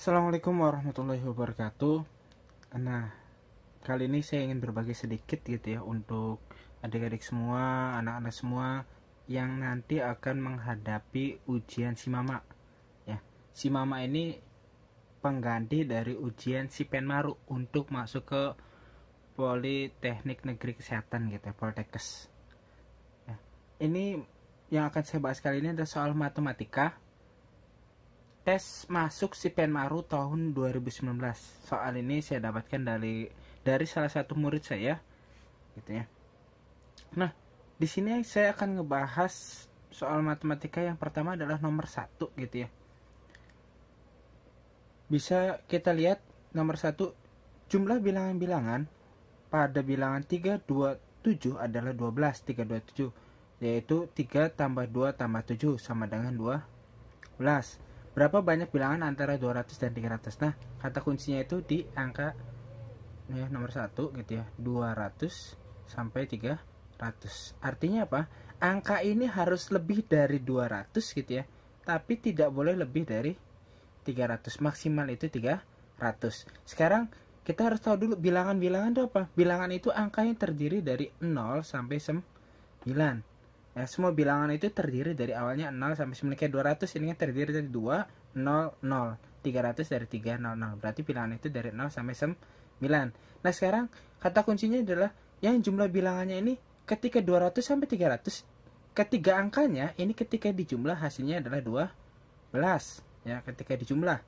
Assalamualaikum warahmatullahi wabarakatuh. Nah, kali ini saya ingin berbagi sedikit gitu ya untuk adik-adik semua, anak-anak semua yang nanti akan menghadapi ujian SIMAMA. Ya, SIMAMA ini pengganti dari ujian SIPENMARU untuk masuk ke Politeknik Negeri Kesehatan gitu ya, Poltekkes. Ya, ini yang akan saya bahas kali ini adalah soal matematika. Tes masuk SIPENMARU tahun 2019. Soal ini saya dapatkan dari salah satu murid saya, gitu ya. Nah, di sini saya akan ngebahas soal matematika yang pertama adalah nomor 1 gitu ya. Bisa kita lihat nomor 1, jumlah bilangan-bilangan pada bilangan 327 adalah 12, 327, yaitu 3 tambah 2 tambah 7 sama dengan 12. Berapa banyak bilangan antara 200 dan 300? Nah, kata kuncinya itu di angka ya, nomor 1 gitu ya, 200 sampai 300. Artinya apa? Angka ini harus lebih dari 200 gitu ya, tapi tidak boleh lebih dari 300. Maksimal itu 300. Sekarang kita harus tahu dulu bilangan-bilangan itu apa. Bilangan itu angka yang terdiri dari 0 sampai 9. Ya, semua bilangan itu terdiri dari awalnya 0 sampai 9. Kayak 200 ini kan terdiri dari 2, 0, 0. 300 dari 3, 0, 0. Berarti bilangan itu dari 0 sampai 9. Nah, sekarang kata kuncinya adalah yang jumlah bilangannya ini ketika 200 sampai 300, ketiga angkanya ini ketika dijumlah hasilnya adalah 12. Ya, ketika dijumlah.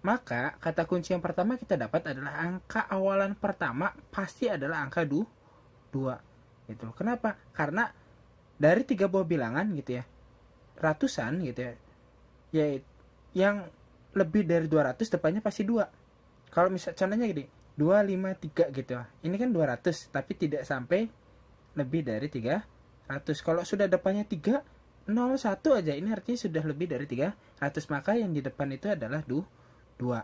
Maka kata kunci yang pertama kita dapat adalah angka awalan pertama pasti adalah angka 2. Gitu. Kenapa? Karena dari 3 buah bilangan gitu ya, ratusan gitu ya, yaitu yang lebih dari 200 depannya pasti 2. Kalau misal contohnya gini, 253 gitu ya, ini kan 200 tapi tidak sampai lebih dari 300. Kalau sudah depannya 3, 01 aja, ini artinya sudah lebih dari 300. Maka yang di depan itu adalah 2. 2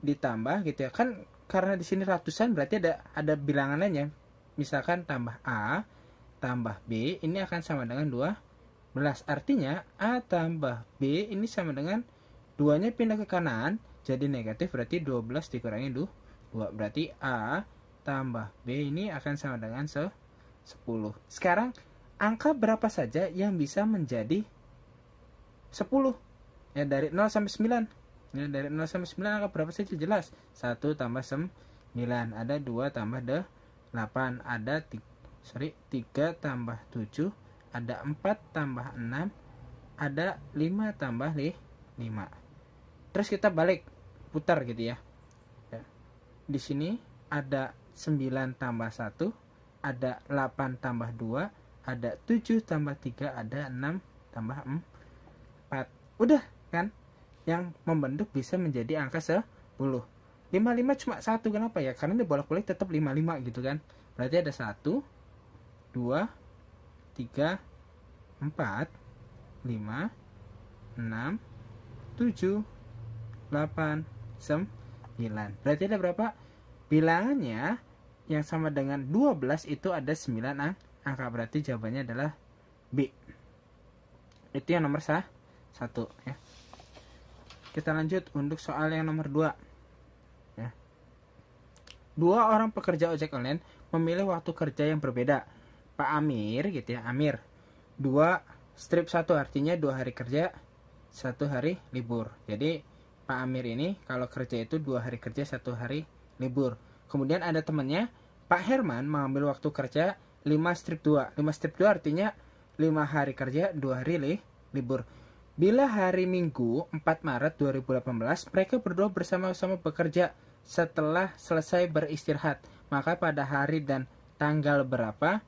ditambah gitu ya, kan karena di sini ratusan berarti ada bilangannya. Misalkan tambah A tambah B ini akan sama dengan 12. Artinya A tambah B ini sama dengan 2-nya pindah ke kanan jadi negatif, berarti 12 dikurangi 2. Berarti A tambah B ini akan sama dengan 10. Sekarang angka berapa saja yang bisa menjadi 10? Ya, dari 0 sampai 9. Ya, dari 0 sampai 9 angka berapa saja jelas. 1 tambah 9, ada 2 tambah 8, ada 3 tambah 7, ada 4 tambah 6, ada 5 tambah 5. Terus kita balik putar gitu ya. Di sini ada 9 tambah 1, ada 8 tambah 2, ada 7 tambah 3, ada 6 tambah 4. Udah kan? Yang membentuk bisa menjadi angka 10. 55 cuma 1, kenapa ya? Karena dia bolak-balik tetap 55 gitu kan. Berarti ada 1, 2, 3, 4, 5, 6, 7, 8, 9. Berarti ada berapa? Bilangannya yang sama dengan 12 itu ada 9 angka. Berarti jawabannya adalah B. Itu yang nomor 1 ya. Kita lanjut untuk soal yang nomor 2 ya. 2 orang pekerja ojek online memilih waktu kerja yang berbeda. Pak Amir gitu ya, Amir 2 strip 1, artinya 2 hari kerja 1 hari libur. Jadi Pak Amir ini kalau kerja itu 2 hari kerja 1 hari libur. Kemudian ada temannya Pak Herman mengambil waktu kerja 5 strip 2. 5 strip 2 artinya 5 hari kerja 2 hari libur. Bila hari Minggu 4 Maret 2018 mereka berdua bersama-sama bekerja setelah selesai beristirahat, maka pada hari dan tanggal berapa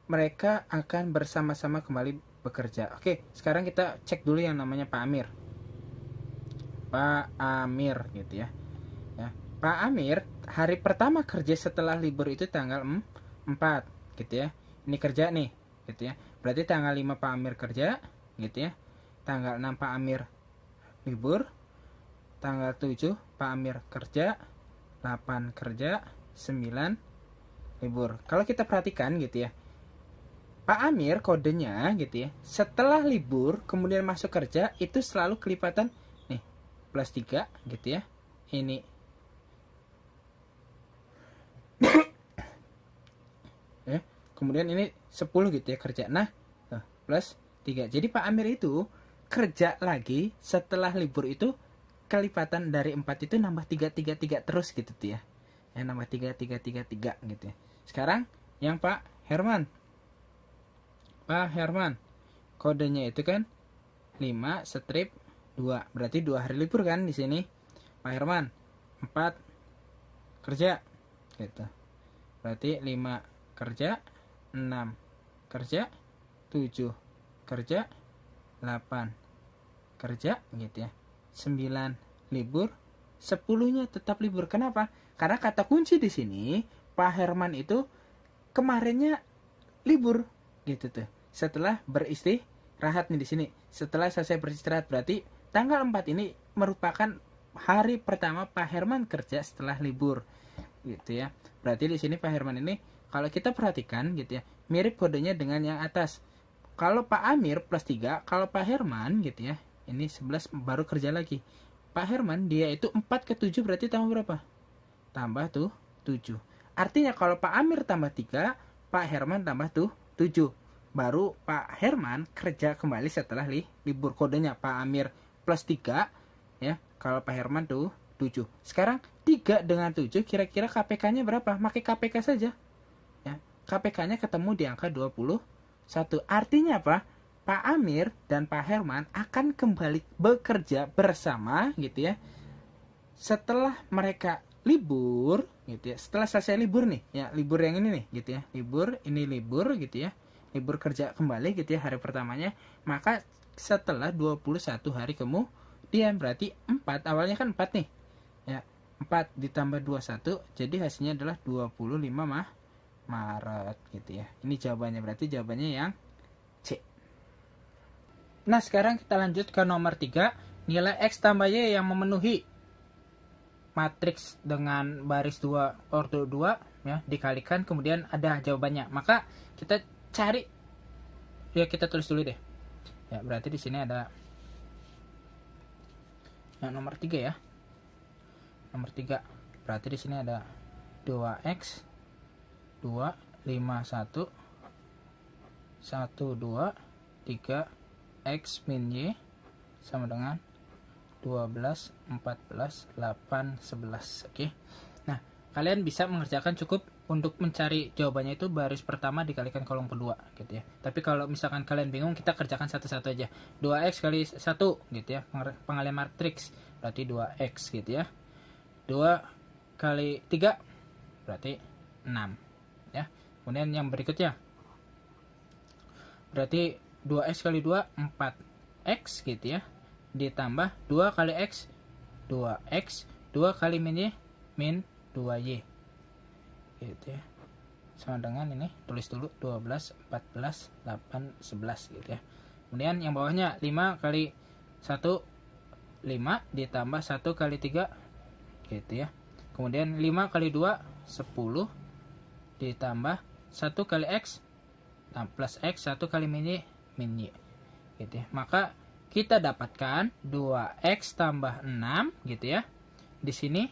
mereka akan bersama-sama kembali bekerja. Oke, sekarang kita cek dulu yang namanya Pak Amir. Pak Amir gitu ya. Pak Amir hari pertama kerja setelah libur itu tanggal 4 gitu ya. Ini kerja nih gitu ya. Berarti tanggal 5 Pak Amir kerja gitu ya. Tanggal 6 Pak Amir libur. Tanggal 7 Pak Amir kerja. 8 kerja, 9 libur. Kalau kita perhatikan gitu ya, Pak Amir kodenya gitu ya, setelah libur kemudian masuk kerja itu selalu kelipatan nih plus 3 gitu ya. Ini ya, kemudian ini 10 gitu ya kerja. Nah, plus 3. Jadi Pak Amir itu kerja lagi setelah libur itu kelipatan dari 4 itu nambah 3 terus gitu tuh ya. Ya nambah 3 gitu ya. Sekarang yang Pak Herman. Pak Herman, kodenya itu kan 5 strip 2. Berarti 2 hari libur kan di sini. Pak Herman, 4 kerja gitu. Berarti 5 kerja, 6 kerja, 7 kerja, 8 kerja gitu ya. 9 libur, 10-nya tetap libur. Kenapa? Karena kata kunci di sini Pak Herman itu kemarinnya libur gitu tuh. Setelah beristirahat nih di sini. Setelah selesai beristirahat berarti tanggal 4 ini merupakan hari pertama Pak Herman kerja setelah libur gitu ya. Berarti di sini Pak Herman ini kalau kita perhatikan gitu ya, mirip kodenya dengan yang atas. Kalau Pak Amir plus 3, kalau Pak Herman gitu ya, ini 11 baru kerja lagi. Pak Herman dia itu 4 ke 7 berarti tambah berapa? Tambah tuh 7. Artinya kalau Pak Amir tambah 3, Pak Herman tambah tuh 7. Baru Pak Herman kerja kembali setelah libur. Kodenya Pak Amir plus 3 ya. Kalau Pak Herman tuh 7. Sekarang 3 dengan 7 kira-kira KPK-nya berapa? Pakai KPK saja. Ya. KPK-nya ketemu di angka 21. Artinya apa? Pak Amir dan Pak Herman akan kembali bekerja bersama gitu ya. Setelah mereka libur gitu ya. Setelah selesai libur nih, ya libur yang ini nih gitu ya. Libur, ini libur gitu ya. Libur kerja kembali gitu ya hari pertamanya. Maka setelah 21 hari kemudian berarti 4, awalnya kan 4 nih. Ya, 4 ditambah 21 jadi hasilnya adalah 25 Maret gitu ya. Ini jawabannya, berarti jawabannya yang C. Nah, sekarang kita lanjut ke nomor 3, nilai X tambah Y yang memenuhi matriks dengan baris 2 ordo 2 ya, dikalikan kemudian ada jawabannya. Maka kita cari ya, kita tulis dulu deh. Ya, berarti di sini ada yang nomor 3 ya. Nomor 3. Berarti di sini ada 2x 2 5 1 1 2 3 x min y sama dengan 12 14 8 11. Oke. Nah, kalian bisa mengerjakan cukup untuk mencari jawabannya itu baris pertama dikalikan kolom kedua gitu ya. Tapi kalau misalkan kalian bingung, kita kerjakan satu-satu aja. 2x kali 1 gitu ya. Pengalian matriks berarti 2x gitu ya. 2 kali 3 berarti 6 ya. Kemudian yang berikutnya berarti 2x kali 2 4x gitu ya, ditambah 2 kali x 2x, 2 kali min y min 2y gitu ya, sama dengan ini, tulis dulu 12 14 8 11 gitu ya. Kemudian yang bawahnya 5 kali 1 5 ditambah 1 kali 3 gitu ya. Kemudian 5 kali 2 10 ditambah 1 kali x plus x, 1 kali min y min y gitu ya. Maka kita dapatkan 2x tambah 6 gitu ya. Di sini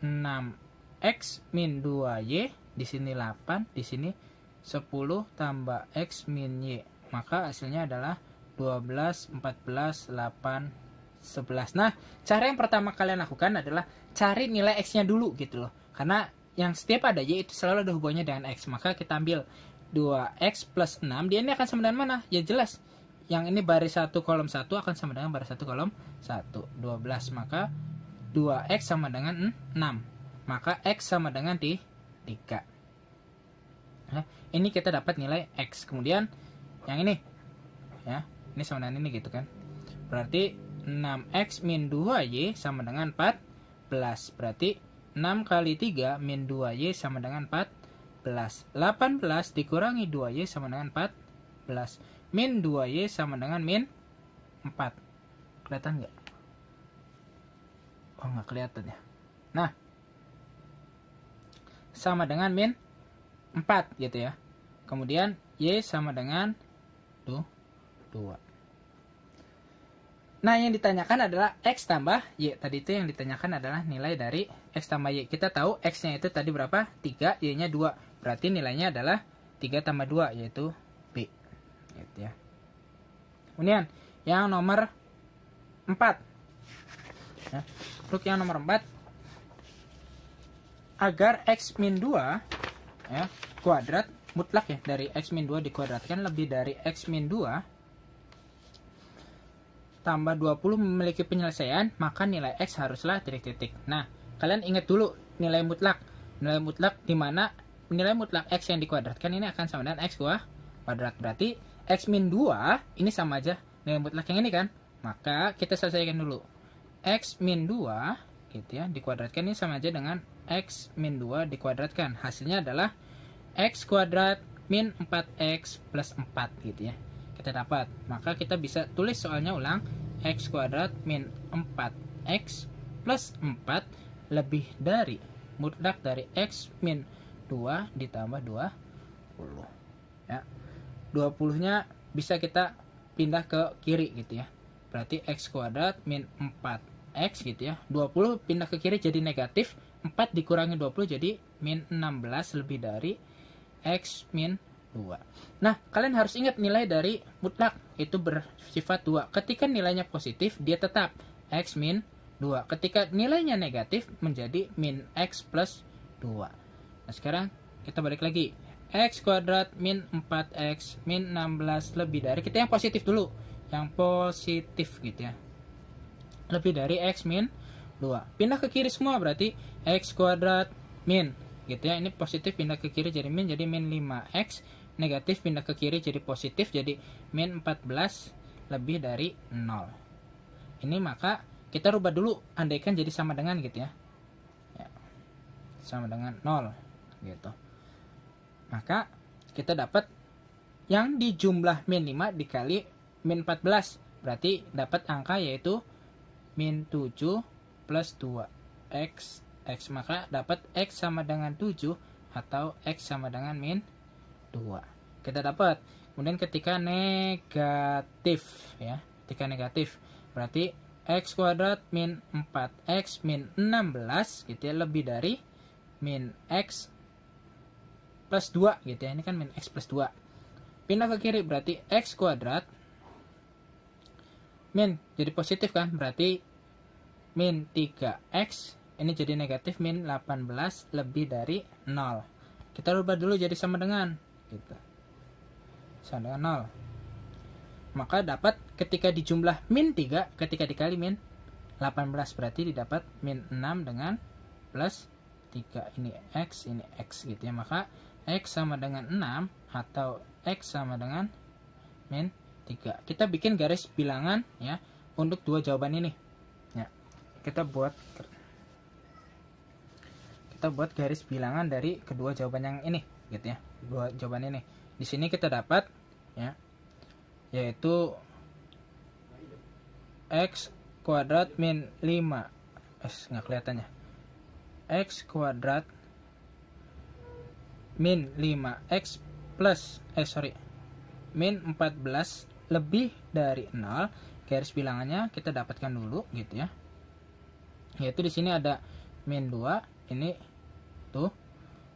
6x min 2y, di sini 8, di sini 10 tambah x min y. Maka hasilnya adalah 12 14 8 11. Nah, cara yang pertama kalian lakukan adalah cari nilai x-nya dulu gitu loh. Karena yang setiap ada y itu selalu ada hubungannya dengan x. Maka kita ambil 2x plus 6, dia ini akan sama dengan mana? Ya jelas, yang ini baris 1 kolom 1 akan sama dengan baris 1 kolom 1, 12. Maka 2x sama dengan 6, maka x sama dengan 3. Nah, ini kita dapat nilai x. Kemudian yang ini ya, ini sama dengan ini gitu kan. Berarti 6x min 2y sama dengan 14. Berarti 6 kali 3 min 2y sama dengan 14. 18 dikurangi 2y sama dengan 14. Min 2y sama dengan min 4. Kelihatan nggak? Oh, nggak kelihatan ya. Nah, sama dengan min 4 gitu ya. Kemudian Y sama dengan 2. Nah, yang ditanyakan adalah X tambah Y. Tadi itu yang ditanyakan adalah nilai dari X tambah Y. Kita tahu X-nya itu tadi berapa? 3, Y-nya 2. Berarti nilainya adalah 3 tambah 2, yaitu B. Gitu ya. Kemudian, yang nomor 4. Ya. Untuk yang nomor 4, agar X min 2 ya, kuadrat mutlak ya, dari X min 2 dikuadratkan lebih dari X min 2 tambah 20 memiliki penyelesaian, maka nilai X haruslah titik-titik. Nah, kalian ingat dulu nilai mutlak. Nilai mutlak di mana nilai mutlak X yang dikuadratkan ini akan sama dengan X kuadrat. Berarti X min 2 ini sama aja nilai mutlak yang ini kan? Maka kita selesaikan dulu. X min 2 gitu ya, dikuadratkan ini sama aja dengan X min 2 dikuadratkan. Hasilnya adalah X kuadrat min 4X plus 4 gitu ya. Kita dapat, maka kita bisa tulis soalnya ulang. X kuadrat min 4X plus 4 lebih dari mutlak dari X min 2 ditambah 20 ya. 20 nya bisa kita pindah ke kiri gitu ya. Berarti X kuadrat min 4X gitu ya. 20 pindah ke kiri jadi negatif, 4 dikurangi 20 jadi min 16 lebih dari X min 2. Nah, kalian harus ingat nilai dari mutlak itu bersifat 2. Ketika nilainya positif, dia tetap X min 2. Ketika nilainya negatif, menjadi min X plus 2. Nah, sekarang kita balik lagi. X kuadrat min 4X min 16 lebih dari, kita yang positif dulu. Yang positif gitu ya. Lebih dari X min 2. Pindah ke kiri semua, berarti X kuadrat min gitu ya. Ini positif pindah ke kiri jadi min 5X. Negatif pindah ke kiri jadi positif, jadi min 14 lebih dari 0. Ini maka kita rubah dulu, andaikan jadi sama dengan gitu ya. Sama dengan 0 gitu. Maka kita dapat yang di jumlah min 5 dikali min 14. Berarti dapat angka yaitu min 7 plus 2X. X, maka dapat X sama dengan 7 atau X sama dengan min 2. Kita dapat. Kemudian ketika negatif ya, ketika negatif berarti X kuadrat min 4X min 16 gitu ya, lebih dari min X plus 2 gitu ya. Ini kan min X plus 2. Pindah ke kiri berarti X kuadrat min jadi positif kan, berarti min 3X ini jadi negatif min 18 lebih dari 0. Kita rubah dulu jadi sama dengan gitu. Sama dengan 0. Maka dapat ketika dijumlah min 3 ketika dikali min 18 berarti didapat min 6 dengan plus 3. Ini X, ini X gitu ya. Maka X sama dengan 6 atau X sama dengan min 3. Kita bikin garis bilangan ya untuk dua jawaban ini. Ya. Kita buat garis bilangan dari kedua jawaban yang ini gitu ya. Dua jawaban ini. Di sini kita dapat ya, yaitu X kuadrat min 5. Nggak kelihatannya. X kuadrat min 5X plus min 14 lebih dari 0. Garis bilangannya kita dapatkan dulu gitu ya. Yaitu di sini ada min 2, ini tuh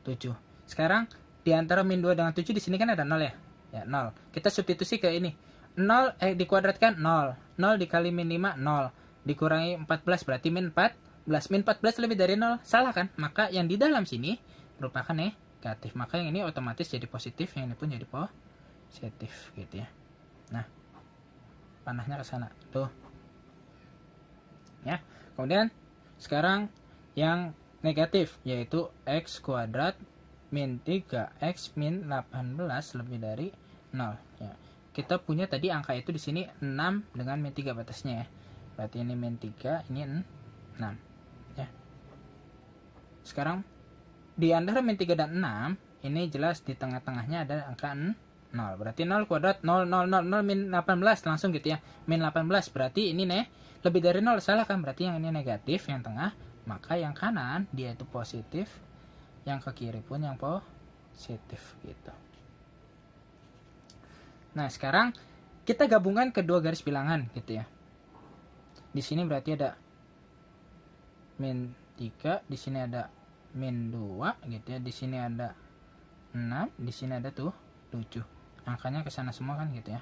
7. Sekarang di antara min 2 dengan 7 di sini kan ada 0 ya. Ya, 0. Kita substitusi ke ini. 0 dikuadratkan 0. 0 dikali min 5 0. Dikurangi 14 berarti min 14. Min 14 lebih dari 0. Salah kan? Maka yang di dalam sini merupakan negatif. Maka yang ini otomatis jadi positif, yang ini pun jadi positif gitu ya. Nah, panahnya ke sana. Tuh. Ya. Kemudian sekarang yang negatif yaitu X kuadrat min 3X min 18 lebih dari 0 ya. Kita punya tadi angka itu di sini 6 dengan min 3 batasnya ya. Berarti ini min 3, ini 6 ya. Sekarang di antara min 3 dan 6 ini jelas di tengah-tengahnya ada angka 0. Berarti 0 kuadrat 0 0 0 0 min 18 langsung gitu ya. Min 18 berarti ini lebih dari 0, salah kan? Berarti yang ini negatif, yang tengah. Maka yang kanan dia itu positif, yang ke kiri pun yang positif gitu. Nah, sekarang kita gabungkan kedua garis bilangan gitu ya. Di sini berarti ada min 3, di sini ada min 2 gitu ya. Di sini ada 6, di sini ada tuh 7. Angkanya ke sana semua kan gitu ya.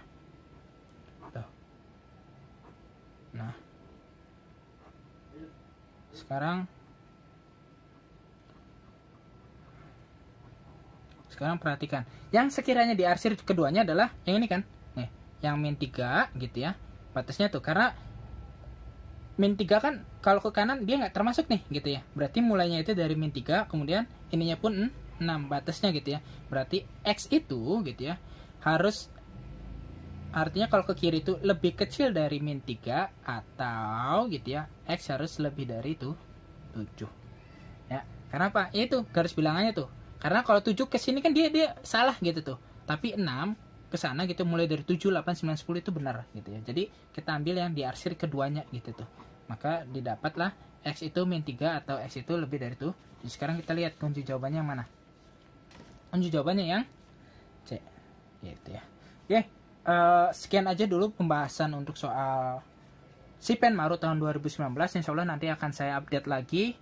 Tuh. Nah. Sekarang perhatikan. Yang sekiranya diarsir keduanya adalah yang ini kan. Nih, yang min 3 gitu ya. Batasnya tuh karena min 3 kan kalau ke kanan dia nggak termasuk nih gitu ya. Berarti mulainya itu dari min 3, kemudian ininya pun 6 batasnya gitu ya. Berarti X itu gitu ya harus, artinya kalau ke kiri itu lebih kecil dari min 3 atau gitu ya X harus lebih dari itu 7. Ya, karena apa? Itu garis bilangannya tuh. Karena kalau 7 ke sini kan dia salah gitu tuh. Tapi 6 ke sana gitu mulai dari 7, 8, 9, 10 itu benar gitu ya. Jadi kita ambil yang diarsir keduanya gitu tuh. Maka didapatlah X itu min 3 atau X itu lebih dari itu. Jadi sekarang kita lihat kunci jawabannya yang mana. Kunci jawabannya yang C. Gitu ya. Oke, sekian aja dulu pembahasan untuk soal Shipen Maru tahun 2019. Insya Allah nanti akan saya update lagi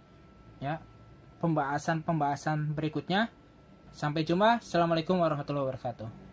ya pembahasan berikutnya. Sampai jumpa. Assalamualaikum warahmatullahi wabarakatuh.